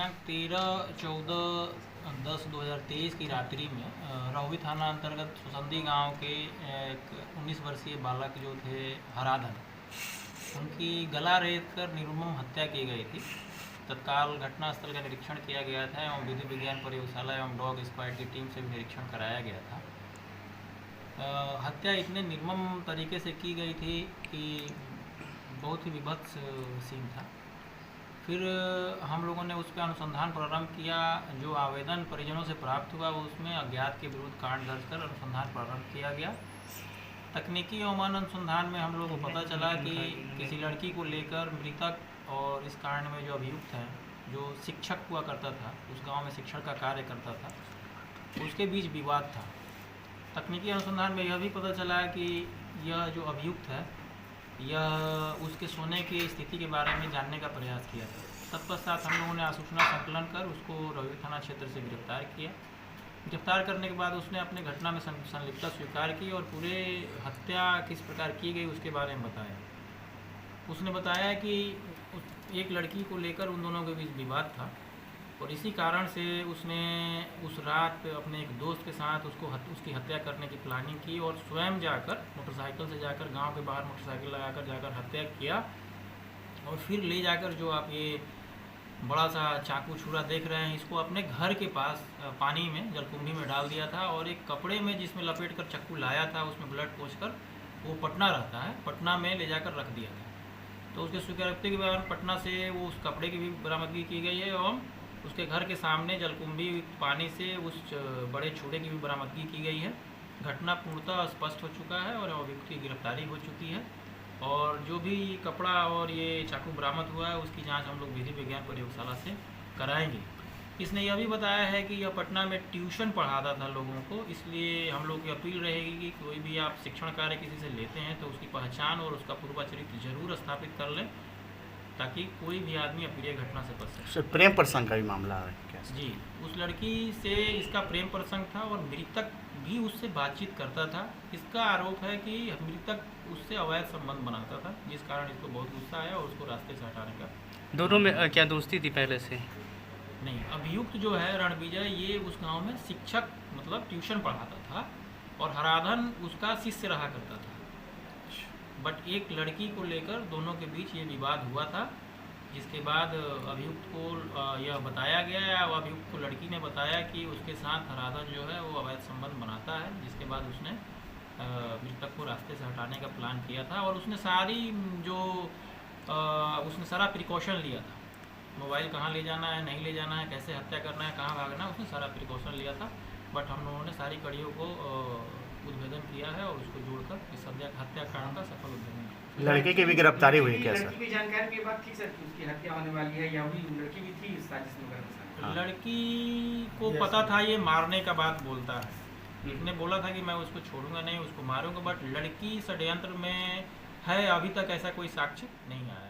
दिनांक 13/14/10/2023 की रात्रि में रौवी थाना अंतर्गत सुसंदी गांव के एक 19 वर्षीय बालक जो थे हराधन, उनकी गला रेत कर निर्मम हत्या की गई थी। तत्काल घटनास्थल का निरीक्षण किया गया था एवं विधि विज्ञान प्रयोगशाला एवं डॉग स्क्वाड की टीम से भी निरीक्षण कराया गया था। हत्या इतने निर्मम तरीके से की गई थी कि बहुत ही विभत्स सीन था। फिर हम लोगों ने उस पर अनुसंधान प्रारंभ किया। जो आवेदन परिजनों से प्राप्त हुआ उसमें अज्ञात के विरुद्ध कांड दर्ज कर अनुसंधान प्रारंभ किया गया। तकनीकी एवं अनुसंधान में हम लोग को पता चला कि किसी लड़की को लेकर मृतक और इस कांड में जो अभियुक्त हैं, जो शिक्षक हुआ करता था, उस गांव में शिक्षण का कार्य करता था, उसके बीच विवाद था। तकनीकी अनुसंधान में यह भी पता चला कि यह जो अभियुक्त है यह उसके सोने की स्थिति के बारे में जानने का प्रयास किया था। तत्पश्चात हम लोगों ने आसूचना संकलन कर उसको रौवी थाना क्षेत्र से गिरफ्तार किया। गिरफ्तार करने के बाद उसने अपने घटना में संलिप्तता स्वीकार की और पूरे हत्या किस प्रकार की गई उसके बारे में बताया। उसने बताया कि एक लड़की को लेकर उन दोनों के बीच विवाद था और इसी कारण से उसने उस रात अपने एक दोस्त के साथ उसकी हत्या करने की प्लानिंग की और स्वयं जाकर मोटरसाइकिल से जाकर गांव के बाहर मोटरसाइकिल लगाकर जाकर हत्या किया और फिर ले जाकर जो आप ये बड़ा सा चाकू छुरा देख रहे हैं इसको अपने घर के पास पानी में जलकुंभी में डाल दिया था और एक कपड़े में जिसमें लपेट कर चाकू लाया था उसमें ब्लड पोंछकर, वो पटना रहता है, पटना में ले जाकर रख दिया था। तो उसके स्वीकारोक्ति के बाद पटना से वो उस कपड़े की भी बरामदगी की गई है एवं उसके घर के सामने जलकुंभी पानी से उस बड़े छुरे की भी बरामदगी की गई है। घटना पूर्णतः स्पष्ट हो चुका है और अभियुक्त की गिरफ्तारी हो चुकी है और जो भी कपड़ा और ये चाकू बरामद हुआ है उसकी जांच हम लोग विधि विज्ञान प्रयोगशाला से कराएंगे। इसने यह भी बताया है कि यह पटना में ट्यूशन पढ़ाता था लोगों को, इसलिए हम लोग की अपील रहेगी कि कोई भी आप शिक्षण कार्य किसी से लेते हैं तो उसकी पहचान और उसका पूर्वाचरित्र जरूर स्थापित कर लें ताकि कोई भी आदमी अप्रिय घटना से बच सके। प्रेम प्रसंग का भी मामला है क्या? जी, उस लड़की से इसका प्रेम प्रसंग था और मृतक भी उससे बातचीत करता था। इसका आरोप है कि मृतक उससे अवैध संबंध बनाता था जिस कारण इसको बहुत गुस्सा आया और उसको रास्ते से हटाने का। दोनों में क्या दोस्ती थी पहले से? नहीं, अभियुक्त जो है रणविजय ये उस गांव में शिक्षक मतलब ट्यूशन पढ़ाता था और हराधन उसका शिष्य रहा करता था। बट एक लड़की को लेकर दोनों के बीच ये विवाद हुआ था जिसके बाद अभियुक्त को यह बताया गया या अभियुक्त को लड़की ने बताया कि उसके साथ हराधन जो है वो अवैध संबंध बनाता है, जिसके बाद उसने मृतक को रास्ते से हटाने का प्लान किया था और उसने सारा प्रिकॉशन लिया था। मोबाइल कहाँ ले जाना है, नहीं ले जाना है, कैसे हत्या करना है, कहाँ भागना है, उसने सारा प्रिकॉशन लिया था। बट हम लोगों ने सारी कड़ियों को उद्भेदन किया है और उसको जोड़कर इस हत्याकांड का सफल उद्भेदन किया। लड़के की भी गिरफ्तारी हुई क्या सर? लड़की की जानकारी के बाद थी सर कि उसकी हत्या होने वाली है या वही लड़की भी थी इस साजिश में करने? हाँ। लड़की को पता था ये मारने का बात बोलता है, इसने बोला था कि मैं उसको छोड़ूंगा नहीं, उसको मारूंगा, बट लड़की षड्यंत्र में है। अभी तक ऐसा कोई साक्ष्य नहीं आया।